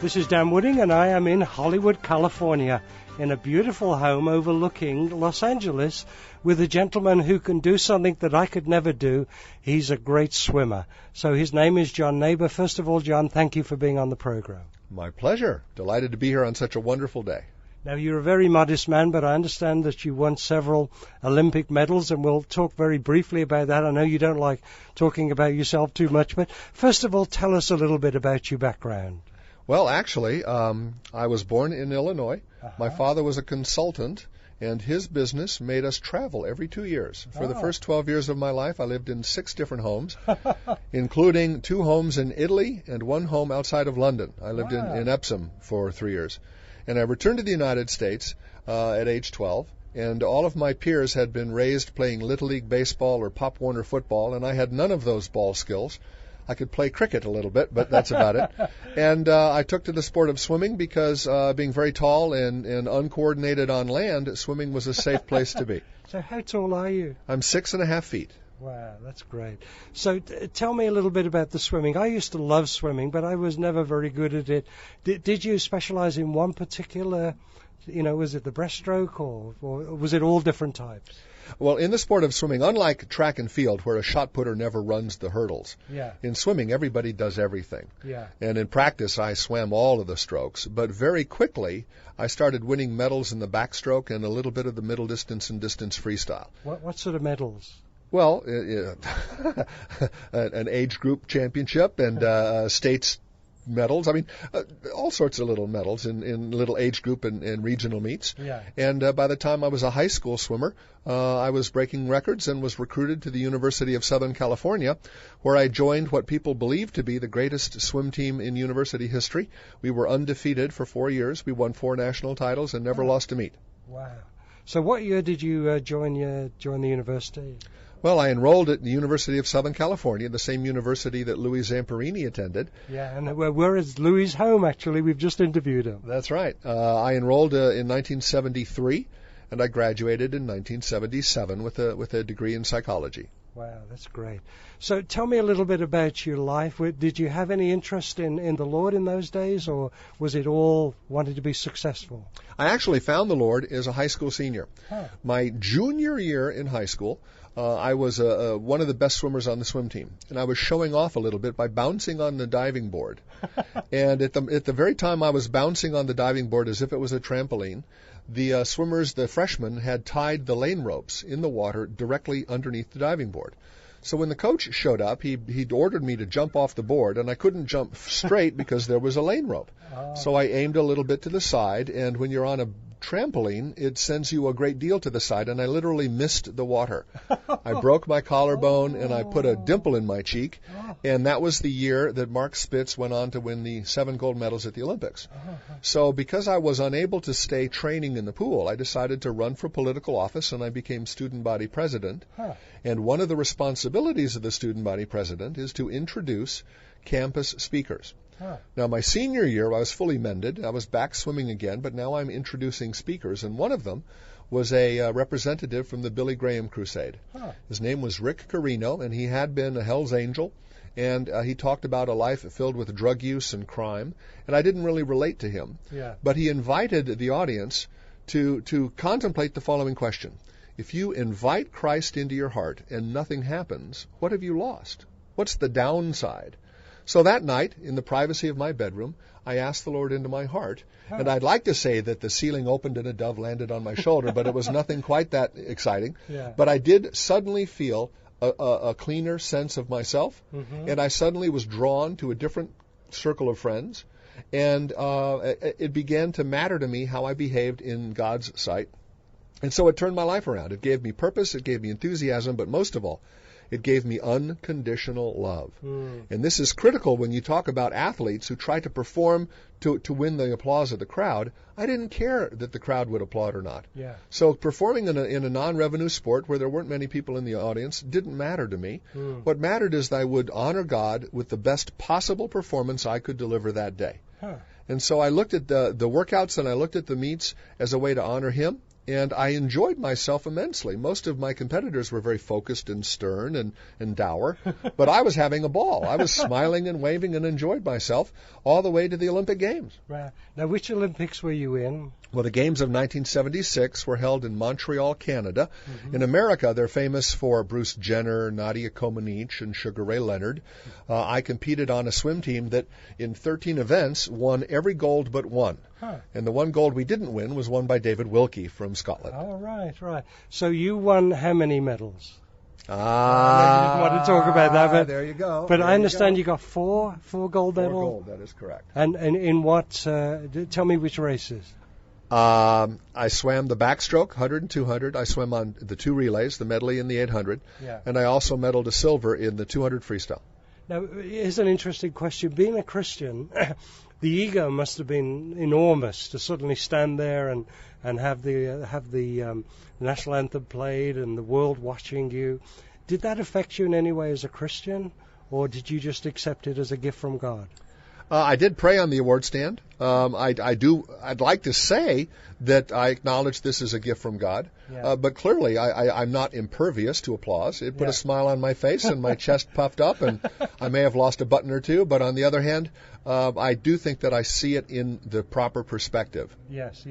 This is Dan Wooding, and I am in Hollywood, California, in a beautiful home overlooking Los Angeles with a gentleman who can do something that I could never do. He's a great swimmer. So his name is John Naber. First of all, John, thank you for being on the program. My pleasure. Delighted to be here on such a wonderful day. Now, you're a very modest man, but I understand that you won several Olympic medals, and we'll talk very briefly about that. I know you don't like talking about yourself too much, but first of all, tell us a little bit about your background. Well, actually, I was born in Illinois. My father was a consultant, and his business made us travel every 2 years. For the first 12 years of my life, I lived in 6 different homes, including 2 homes in Italy and 1 home outside of London. I lived in Epsom for 3 years. And I returned to the United States at age 12, and all of my peers had been raised playing Little League baseball or Pop Warner football, and I had none of those ball skills. I could play cricket a little bit, but that's about it. And I took to the sport of swimming because being very tall and uncoordinated on land, swimming was a safe place to be. So how tall are you? I'm 6.5 feet. Wow, that's great. So tell me a little bit about the swimming. I used to love swimming, but I was never very good at it. Did you specialize in one particular, was it the breaststroke or was it all different types? Well, in the sport of swimming, unlike track and field where a shot putter never runs the hurdles, in swimming everybody does everything. And in practice I swam all of the strokes, but very quickly I started winning medals in the backstroke and a little bit of the middle distance and distance freestyle. What sort of medals? Well, an age group championship and states medals. I mean, all sorts of little medals in little age group and regional meets. And by the time I was a high school swimmer, I was breaking records and was recruited to the University of Southern California, where I joined what people believe to be the greatest swim team in university history. We were undefeated for 4 years. We won 4 national titles and never lost a meet. Wow. So what year did you join the university? Well, I enrolled at the University of Southern California, the same university that Louis Zamperini attended. Yeah, and where is Louis' home, actually? We've just interviewed him. That's right. I enrolled in 1973, and I graduated in 1977 with a degree in psychology. Wow, that's great. So tell me a little bit about your life. Did you have any interest in the Lord in those days, or was it all wanting to be successful? I actually found the Lord as a high school senior. My junior year in high school, I was one of the best swimmers on the swim team, and I was showing off a little bit by bouncing on the diving board. And at the very time I was bouncing on the diving board as if it was a trampoline, the swimmers, the freshmen, had tied the lane ropes in the water directly underneath the diving board. So when the coach showed up, he'd ordered me to jump off the board, and I couldn't jump straight because there was a lane rope. So I aimed a little bit to the side, and when you're on a trampoline, it sends you a great deal to the side, and I literally missed the water. I broke my collarbone, and I put a dimple in my cheek, and that was the year that Mark Spitz went on to win the 7 gold medals at the Olympics. So because I was unable to stay training in the pool, I decided to run for political office, and I became student body president. And one of the responsibilities of the student body president is to introduce campus speakers. Now, my senior year, I was fully mended. I was back swimming again, but now I'm introducing speakers, and one of them was a representative from the Billy Graham Crusade. His name was Rick Carino, and he had been a Hell's Angel, and he talked about a life filled with drug use and crime, and I didn't really relate to him. But he invited the audience to contemplate the following question. If you invite Christ into your heart and nothing happens, what have you lost? What's the downside? So that night, in the privacy of my bedroom, I asked the Lord into my heart. And I'd like to say that the ceiling opened and a dove landed on my shoulder, but it was nothing quite that exciting. But I did suddenly feel a cleaner sense of myself, and I suddenly was drawn to a different circle of friends, and it began to matter to me how I behaved in God's sight. And so it turned my life around. It gave me purpose, it gave me enthusiasm, but most of all, it gave me unconditional love. And this is critical when you talk about athletes who try to perform to win the applause of the crowd. I didn't care that the crowd would applaud or not. So performing in a non-revenue sport where there weren't many people in the audience didn't matter to me. What mattered is that I would honor God with the best possible performance I could deliver that day. And so I looked at the workouts and I looked at the meets as a way to honor Him and I enjoyed myself immensely. Most of my competitors were very focused and stern and dour, but I was having a ball. I was smiling and waving and enjoyed myself all the way to the Olympic Games. Right. Now, which Olympics were you in? Well, the Games of 1976 were held in Montreal, Canada. Mm-hmm. In America, they're famous for Bruce Jenner, Nadia Comaneci, and Sugar Ray Leonard. I competed on a swim team that in 13 events won every gold but one. Huh. And the one gold we didn't win was won by David Wilkie from Scotland. Oh, right. So you won how many medals? I didn't want to talk about that, but there you go. But I understand you got four gold medals. 4 gold, that is correct. And in what? Tell me which races. I swam the backstroke, 100 and 200. I swam on the 2 relays, the medley and the 800. Yeah. And I also medaled a silver in the 200 freestyle. Now, here's an interesting question. Being a Christian, the ego must have been enormous to suddenly stand there and have the national anthem played and the world watching you. Did that affect you in any way as a Christian, or did you just accept it as a gift from God? I did pray on the award stand. I'd like to say that I acknowledge this as a gift from God, but clearly I'm not impervious to applause. It put a smile on my face and my chest puffed up, and I may have lost a button or two, but on the other hand, I do think that I see it in the proper perspective. Yes.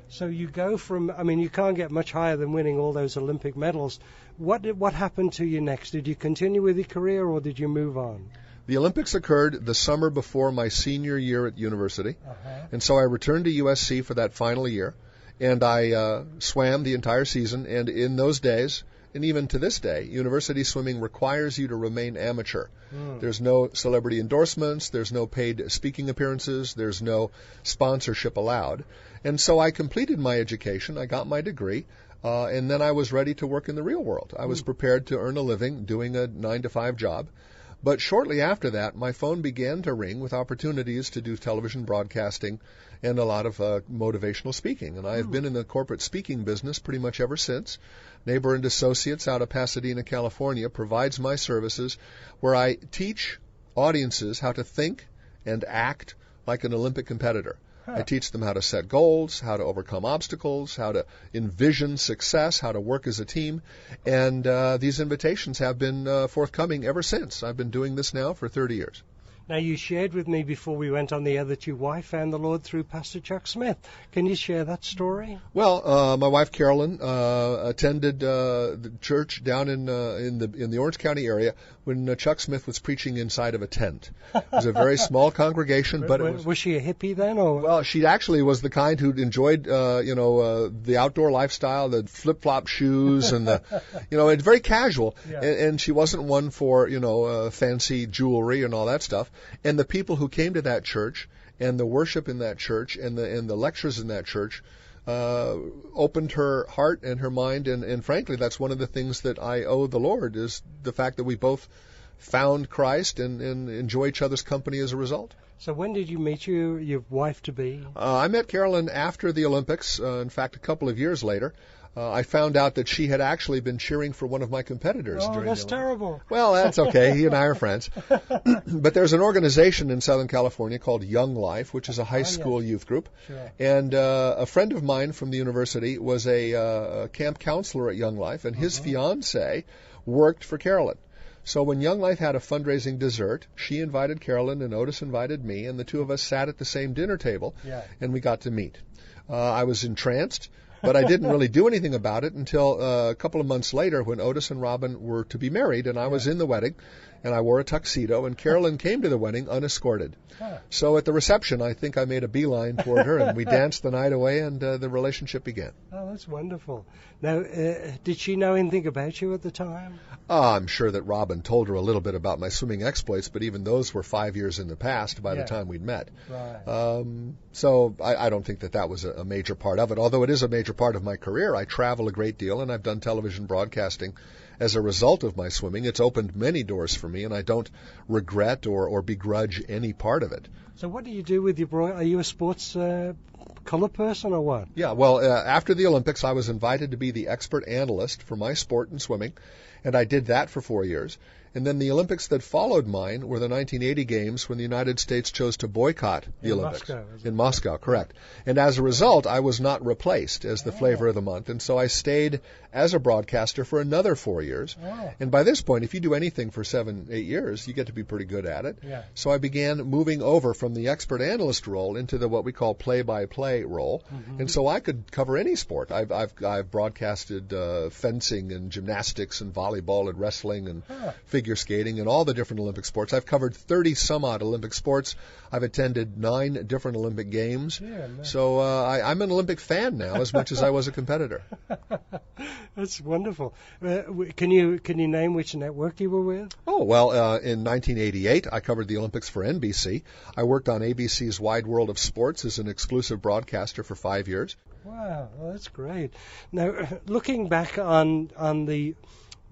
So you go from, you can't get much higher than winning all those Olympic medals. What happened to you next? Did you continue with your career, or did you move on? The Olympics occurred the summer before my senior year at university, and so I returned to USC for that final year, and I swam the entire season, and in those days, and even to this day, university swimming requires you to remain amateur. There's no celebrity endorsements, there's no paid speaking appearances, there's no sponsorship allowed. And so I completed my education, I got my degree, and then I was ready to work in the real world. I was prepared to earn a living doing a 9-to-5 job. But shortly after that, my phone began to ring with opportunities to do television broadcasting and a lot of motivational speaking. And I have been in the corporate speaking business pretty much ever since. Naber and Associates out of Pasadena, California, provides my services where I teach audiences how to think and act like an Olympic competitor. I teach them how to set goals, how to overcome obstacles, how to envision success, how to work as a team. And these invitations have been forthcoming ever since. I've been doing this now for 30 years. Now, you shared with me before we went on the air that your wife found the Lord through Pastor Chuck Smith. Can you share that story? Well, my wife Carolyn attended the church down in the Orange County area when Chuck Smith was preaching inside of a tent. It was a very small congregation, but was she a hippie then, or? Well, she actually was the kind who enjoyed the outdoor lifestyle, the flip-flop shoes, and it's very casual. Yeah. And she wasn't one for fancy jewelry and all that stuff. And the people who came to that church and the worship in that church and the lectures in that church opened her heart and her mind. And frankly, that's one of the things that I owe the Lord, is the fact that we both found Christ and enjoy each other's company as a result. So when did you meet your wife-to-be? I met Carolyn after the Olympics, in fact, a couple of years later. I found out that she had actually been cheering for one of my competitors. Oh, that's terrible. Well, that's okay. He and I are friends. But there's an organization in Southern California called Young Life, which is a high school youth group. Sure. And a friend of mine from the university was a camp counselor at Young Life, and his fiancée worked for Carolyn. So when Young Life had a fundraising dessert, she invited Carolyn and Otis invited me, and the two of us sat at the same dinner table, and we got to meet. I was entranced. But I didn't really do anything about it until a couple of months later when Otis and Robin were to be married, and I was in the wedding, and I wore a tuxedo, and Carolyn came to the wedding unescorted. So at the reception, I think I made a beeline toward her, and we danced the night away, and the relationship began. Oh, that's wonderful. Now, did she know anything about you at the time? I'm sure that Robin told her a little bit about my swimming exploits, but even those were 5 years in the past by the time we'd met. Right. So I don't think that was a major part of it, although it is a major part of my career. I travel a great deal, and I've done television broadcasting as a result of my swimming. It's opened many doors for me, and I don't regret or begrudge any part of it. So what do you do with your Are you a sports color person or what? Yeah, well, after the Olympics, I was invited to be the expert analyst for my sport in swimming, and I did that for 4 years. And then the Olympics that followed mine were the 1980 games when the United States chose to boycott the Olympics. In Moscow, correct. And as a result, I was not replaced as the flavor of the month. And so I stayed as a broadcaster for another 4 years. And by this point, if you do anything for 7, 8 years, you get to be pretty good at it. So I began moving over from the expert analyst role into the what we call play-by-play role. And so I could cover any sport. I've broadcasted fencing and gymnastics and volleyball and wrestling and figure skating and all the different Olympic sports. I've covered 30 some odd Olympic sports. I've attended 9 different Olympic games. So I'm an Olympic fan now as much as I was a competitor. That's wonderful. Can you name which network you were with? Oh, well, in 1988, I covered the Olympics for NBC. I worked on ABC's Wide World of Sports as an exclusive broadcaster for 5 years. Wow, well, that's great. Now, looking back on the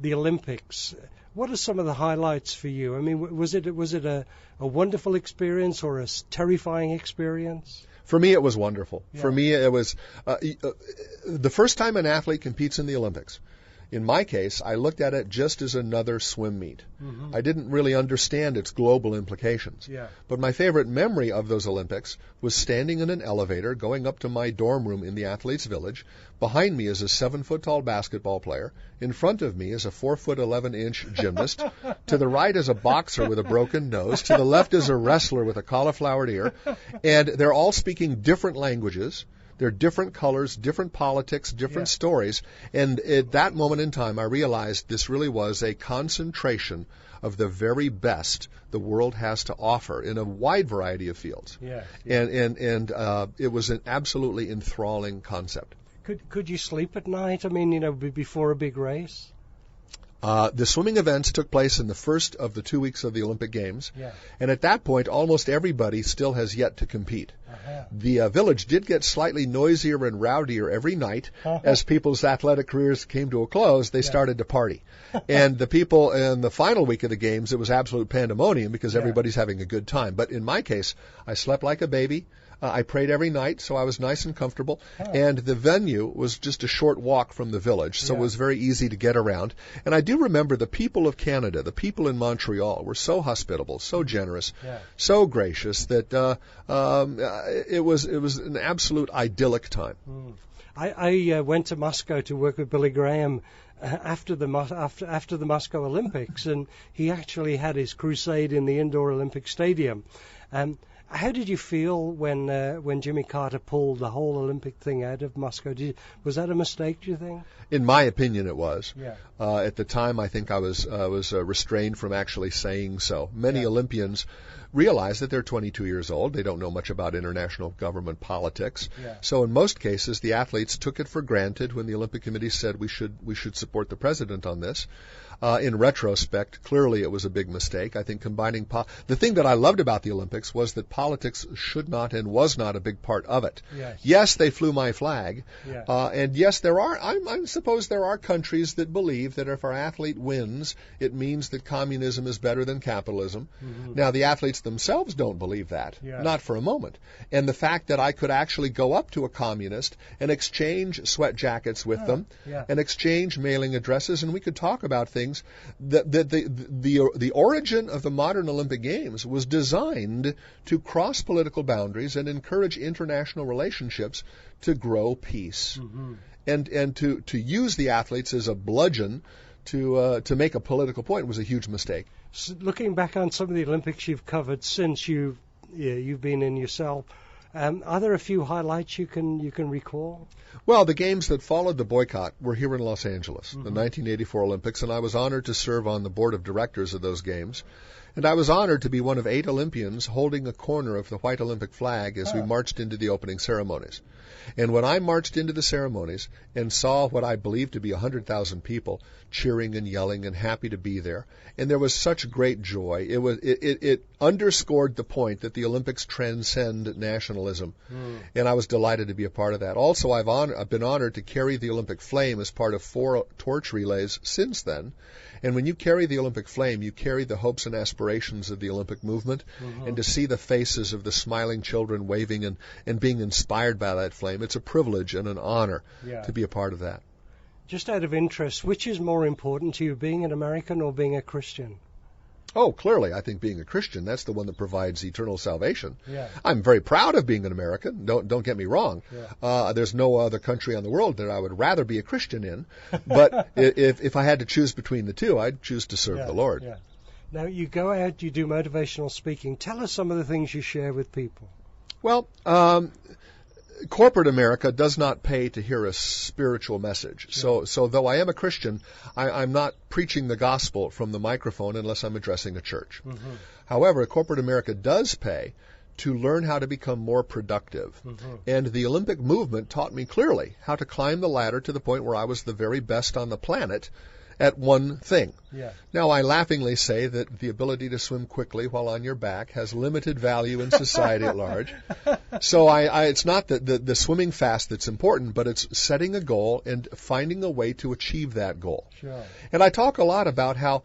Olympics, what are some of the highlights for you? I mean, was it a wonderful experience or a terrifying experience? For me, it was wonderful. For me, it was the first time an athlete competes in the Olympics. In my case, I looked at it just as another swim meet. I didn't really understand its global implications. But my favorite memory of those Olympics was standing in an elevator going up to my dorm room in the athletes' village. Behind me is a 7-foot-tall basketball player. In front of me is a 4-foot-11-inch gymnast. To the right is a boxer with a broken nose. To the left is a wrestler with a cauliflowered ear. And they're all speaking different languages. They're different colors, different politics, different stories. And at that moment in time, I realized this really was a concentration of the very best the world has to offer in a wide variety of fields. And it was an absolutely enthralling concept. Could you sleep at night? I mean, before a big race? The swimming events took place in the first of the 2 weeks of the Olympic Games. And at that point, almost everybody still has yet to compete. The village did get slightly noisier and rowdier every night. As people's athletic careers came to a close, they started to party. And the people in the final week of the Games, it was absolute pandemonium because everybody's having a good time. But in my case, I slept like a baby. I prayed every night, so I was nice and comfortable. And the venue was just a short walk from the village, so it was very easy to get around. And I do remember the people of Canada, the people in Montreal, were so hospitable, so generous, so gracious that it was an absolute idyllic time. I went to Moscow to work with Billy Graham after the Moscow Olympics, and he actually had his crusade in the indoor Olympic Stadium. How did you feel when Jimmy Carter pulled the whole Olympic thing out of Moscow? Was that a mistake, do you think? In my opinion, it was. At the time, I think I was restrained from actually saying so. Many Olympians realize that they're 22 years old. They don't know much about international government politics. So in most cases, the athletes took it for granted when the Olympic Committee said we should support the president on this. In retrospect, clearly it was a big mistake. I think combining the thing that I loved about the Olympics was that politics should not and was not a big part of it. Yes, they flew my flag, and yes, I suppose there are countries that believe that if our athlete wins, it means that communism is better than capitalism. Now, the athletes themselves don't believe that, not for a moment. And the fact that I could actually go up to a communist and exchange sweat jackets with them, and exchange mailing addresses, and we could talk about things. The origin of the modern Olympic Games was designed to cross political boundaries and encourage international relationships to grow peace, and to use the athletes as a bludgeon to make a political point was a huge mistake. So looking back on some of the Olympics you've covered since you've been in yourself, are there a few highlights you can recall? Well, the games that followed the boycott were here in Los Angeles, the 1984 Olympics, and I was honored to serve on the board of directors of those games. And I was honored to be one of 8 Olympians holding a corner of the white Olympic flag as we marched into the opening ceremonies. And when I marched into the ceremonies and saw what I believed to be 100,000 people cheering and yelling and happy to be there, and there was such great joy, it underscored the point that the Olympics transcend nationalism, and I was delighted to be a part of that. Also, I've been honored to carry the Olympic flame as part of 4 torch relays since then. And when you carry the Olympic flame, you carry the hopes and aspirations of the Olympic movement, and to see the faces of the smiling children waving and being inspired by that flame, it's a privilege and an honor to be a part of that. Just out of interest, which is more important to you, being an American or being a Christian? Oh, clearly, I think being a Christian, that's the one that provides eternal salvation. Yeah. I'm very proud of being an American. Don't get me wrong. Yeah. There's no other country on the world that I would rather be a Christian in. But if I had to choose between the two, I'd choose to serve the Lord. Yeah. Now, you go out, you do motivational speaking. Tell us some of the things you share with people. Well, corporate America does not pay to hear a spiritual message. So though I am a Christian, I'm not preaching the gospel from the microphone unless I'm addressing a church. Mm-hmm. However, corporate America does pay to learn how to become more productive. Mm-hmm. And the Olympic movement taught me clearly how to climb the ladder to the point where I was the very best on the planet at one thing. Yeah. Now, I laughingly say that the ability to swim quickly while on your back has limited value in society at large. So it's not the swimming fast that's important, but it's setting a goal and finding a way to achieve that goal. Sure. And I talk a lot about how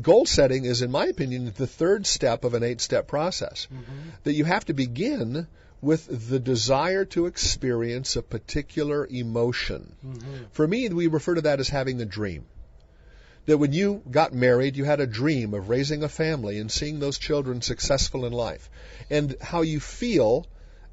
goal setting is, in my opinion, the third step of an 8-step process. Mm-hmm. That you have to begin with the desire to experience a particular emotion. Mm-hmm. For me, we refer to that as having a dream. That when you got married, you had a dream of raising a family and seeing those children successful in life. And how you feel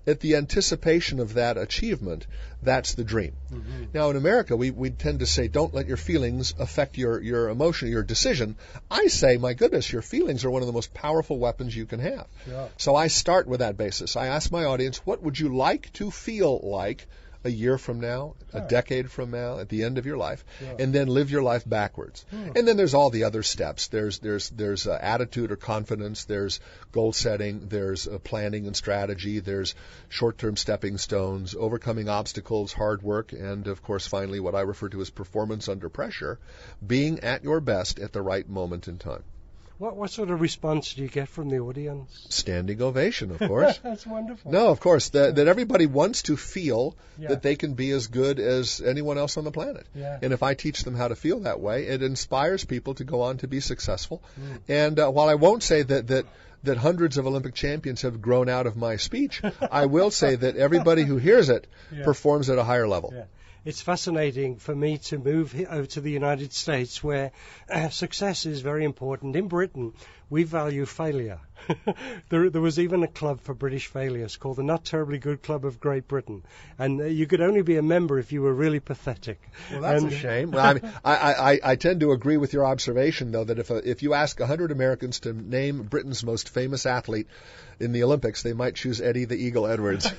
at the anticipation of that achievement, that's the dream. Mm-hmm. Now, in America, we tend to say, don't let your feelings affect your emotion, your decision. I say, my goodness, your feelings are one of the most powerful weapons you can have. Sure. So I start with that basis. I ask my audience, what would you like to feel like a year from now, a decade from now, at the end of your life, and then live your life backwards. And then there's all the other steps. There's attitude or confidence. There's goal setting. There's planning and strategy. There's short-term stepping stones, overcoming obstacles, hard work, and, of course, finally, what I refer to as performance under pressure, being at your best at the right moment in time. What sort of response do you get from the audience? Standing ovation, of course. That's wonderful. No, of course, that everybody wants to feel that they can be as good as anyone else on the planet. Yeah. And if I teach them how to feel that way, it inspires people to go on to be successful. And while I won't say that hundreds of Olympic champions have grown out of my speech, I will say that everybody who hears it performs at a higher level. Yeah. It's fascinating for me to move over to the United States, where success is very important. In Britain, we value failure. There was even a club for British failures called the Not Terribly Good Club of Great Britain, and you could only be a member if you were really pathetic. Well, that's a shame. Well, I tend to agree with your observation, though, that if you ask 100 Americans to name Britain's most famous athlete in the Olympics, they might choose Eddie the Eagle Edwards.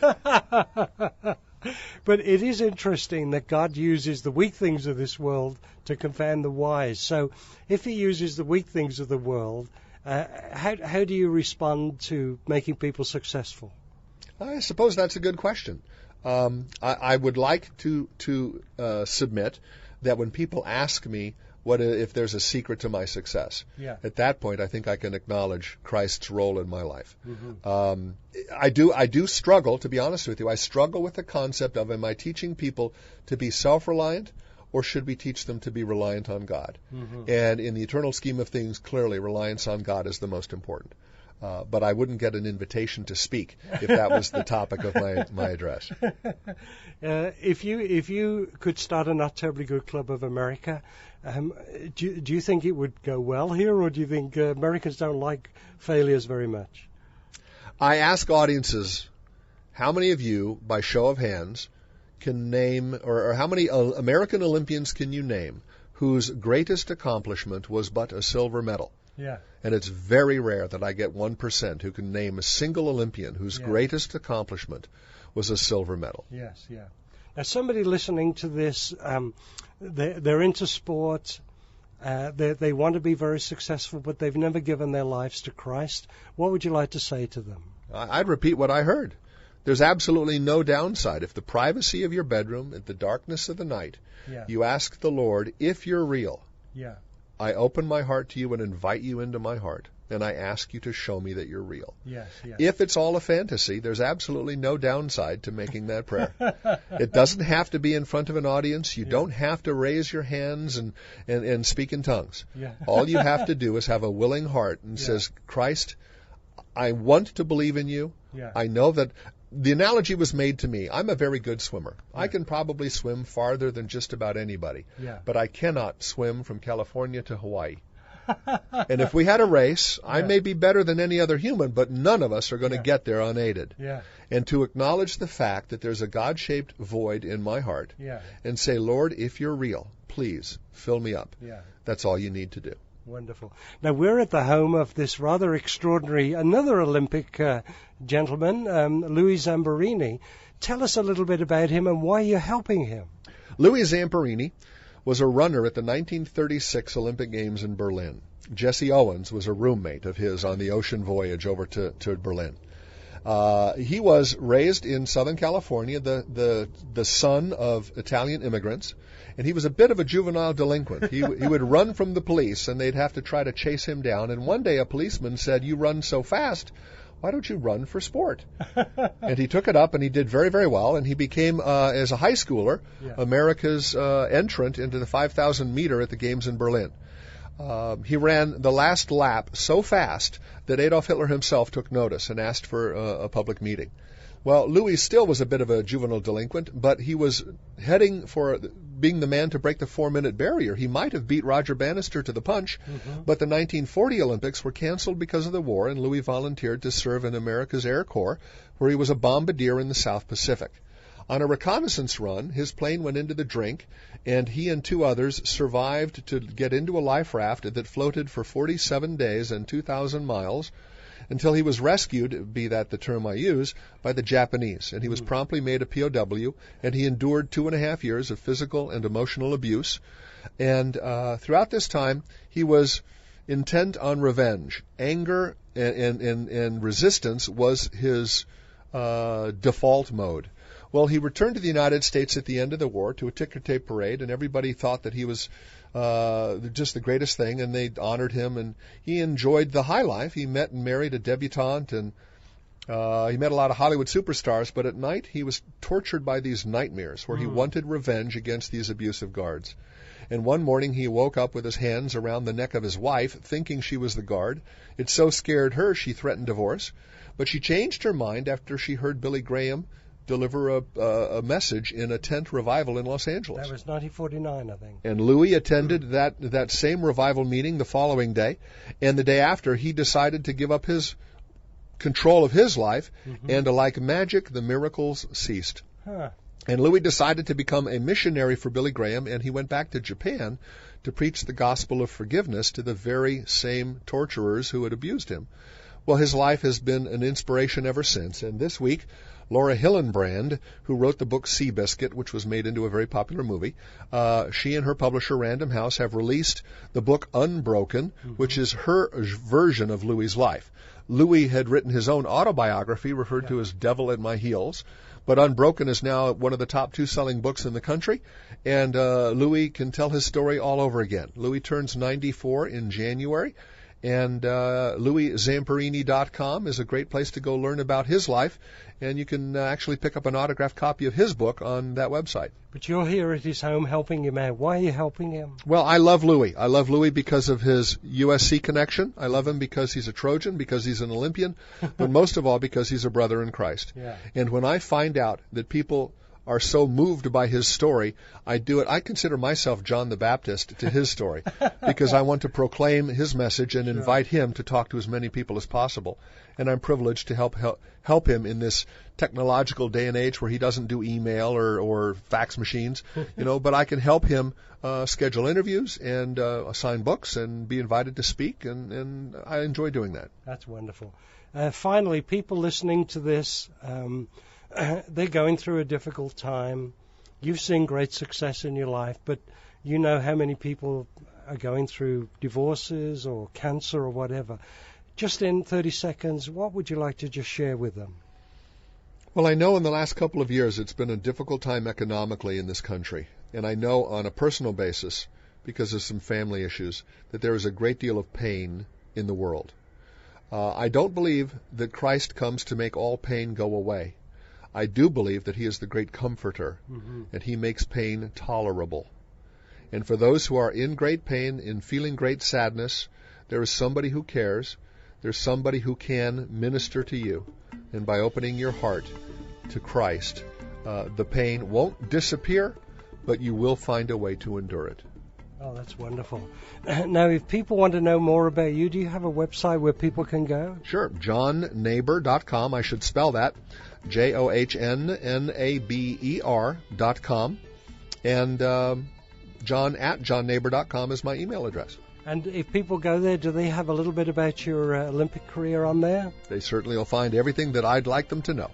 But it is interesting that God uses the weak things of this world to confound the wise. So if he uses the weak things of the world, how do you respond to making people successful? I suppose that's a good question. I would like to submit that when people ask me what if there's a secret to my success, at that point I think I can acknowledge Christ's role in my life. Mm-hmm. I do struggle, to be honest with you. I struggle with the concept of, am I teaching people to be self-reliant, or should we teach them to be reliant on God? Mm-hmm. And in the eternal scheme of things, clearly reliance on God is the most important. But I wouldn't get an invitation to speak if that was the topic of my address. If you could start a Not Terribly Good Club of America, do you think it would go well here, or do you think Americans don't like failures very much? I ask audiences, how many of you, by show of hands, can name, or how many American Olympians can you name whose greatest accomplishment was but a silver medal? Yeah. And it's very rare that I get 1% who can name a single Olympian whose greatest accomplishment was a silver medal. Yes, yeah. Now, somebody listening to this, they're into sport, they want to be very successful, but they've never given their lives to Christ. What would you like to say to them? I'd repeat what I heard. There's absolutely no downside. If the privacy of your bedroom, at the darkness of the night, you ask the Lord, if you're real, I open my heart to you and invite you into my heart, and I ask you to show me that you're real. Yes. If it's all a fantasy, there's absolutely no downside to making that prayer. It doesn't have to be in front of an audience. You don't have to raise your hands and speak in tongues. All you have to do is have a willing heart and says, Christ, I want to believe in you. I know that the analogy was made to me. I'm a very good swimmer. I can probably swim farther than just about anybody. But I cannot swim from California to Hawaii. And if we had a race, I Yeah. may be better than any other human, but none of us are going to Yeah. get there unaided. Yeah. And to acknowledge the fact that there's a God-shaped void in my heart Yeah. and say, Lord, if you're real, please fill me up. Yeah. That's all you need to do. Wonderful. Now, we're at the home of this rather extraordinary, another Olympic gentleman, Louis Zamperini. Tell us a little bit about him and why you're helping him. Louis Zamperini was a runner at the 1936 Olympic Games in Berlin. Jesse Owens was a roommate of his on the ocean voyage over to Berlin. He was raised in Southern California, the son of Italian immigrants, and he was a bit of a juvenile delinquent. He would run from the police, and they'd have to try to chase him down. And one day a policeman said, "You run so fast, why don't you run for sport?" And he took it up, and he did very, very well. And he became, as a high schooler, America's entrant into the 5,000 meter at the Games in Berlin. He ran the last lap so fast that Adolf Hitler himself took notice and asked for a public meeting. Well, Louis still was a bit of a juvenile delinquent, but he was heading for being the man to break the 4-minute barrier. He might have beat Roger Bannister to the punch, but the 1940 Olympics were canceled because of the war, and Louis volunteered to serve in America's Air Corps, where he was a bombardier in the South Pacific. On a reconnaissance run, his plane went into the drink, and he and 2 others survived to get into a life raft that floated for 47 days and 2,000 miles until he was rescued, be that the term I use, by the Japanese. And he was promptly made a POW, and he endured 2.5 years of physical and emotional abuse. And throughout this time, he was intent on revenge. Anger and resistance was his default mode. Well, he returned to the United States at the end of the war to a ticker tape parade, and everybody thought that he was just the greatest thing, and they honored him, and he enjoyed the high life. He met and married a debutante, and he met a lot of Hollywood superstars, but at night he was tortured by these nightmares where he wanted revenge against these abusive guards. And one morning he woke up with his hands around the neck of his wife, thinking she was the guard. It so scared her she threatened divorce, but she changed her mind after she heard Billy Graham deliver a message in a tent revival in Los Angeles. That was 1949, I think. And Louis attended that same revival meeting the following day, and the day after he decided to give up his control of his life, and like magic, the miracles ceased. And Louis decided to become a missionary for Billy Graham, and he went back to Japan to preach the gospel of forgiveness to the very same torturers who had abused him. Well, his life has been an inspiration ever since, and this week Laura Hillenbrand, who wrote the book Seabiscuit, which was made into a very popular movie, she and her publisher Random House have released the book Unbroken, which is her version of Louis's life. Louis had written his own autobiography referred to as Devil at My Heels, but Unbroken is now one of the top 2 selling books in the country, and Louis can tell his story all over again. Louis turns 94 in January, and LouisZamperini.com is a great place to go learn about his life, and you can actually pick up an autographed copy of his book on that website. But you're here at his home helping him out. Why are you helping him? Well, I love Louis. I love Louis because of his USC connection. I love him because he's a Trojan, because he's an Olympian, but most of all because he's a brother in Christ. Yeah. And when I find out that people are so moved by his story, I do it. I consider myself John the Baptist to his story because I want to proclaim his message and invite him to talk to as many people as possible. And I'm privileged to help him in this technological day and age where he doesn't do email or fax machines, but I can help him schedule interviews and assign books and be invited to speak, and I enjoy doing that. That's wonderful. Finally, people listening to this, they're going through a difficult time. You've seen great success in your life, but you know how many people are going through divorces or cancer or whatever. Just in 30 seconds, what would you like to just share with them? Well, I know in the last couple of years it's been a difficult time economically in this country, and I know on a personal basis, because of some family issues, that there is a great deal of pain in the world. I don't believe that Christ comes to make all pain go away. I do believe that he is the great comforter, and he makes pain tolerable. And for those who are in great pain, in feeling great sadness, there is somebody who cares. There's somebody who can minister to you. And by opening your heart to Christ, the pain won't disappear, but you will find a way to endure it. Oh, that's wonderful. Now, if people want to know more about you, do you have a website where people can go? Sure. JohnNaber.com. I should spell that. JohnNaber.com. And John@JohnNaber.com is my email address. And if people go there, do they have a little bit about your Olympic career on there? They certainly will find everything that I'd like them to know.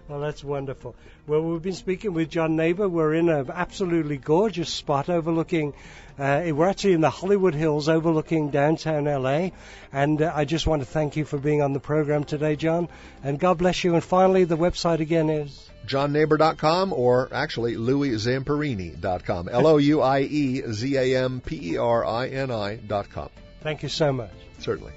Well, that's wonderful. Well, we've been speaking with John Naber. We're in an absolutely gorgeous spot overlooking, we're actually in the Hollywood Hills overlooking downtown LA. And I just want to thank you for being on the program today, John. And God bless you. And finally, the website again is? JohnNaber.com, or actually LouisZamperini.com. LouiZamperini.com. Thank you so much. Certainly.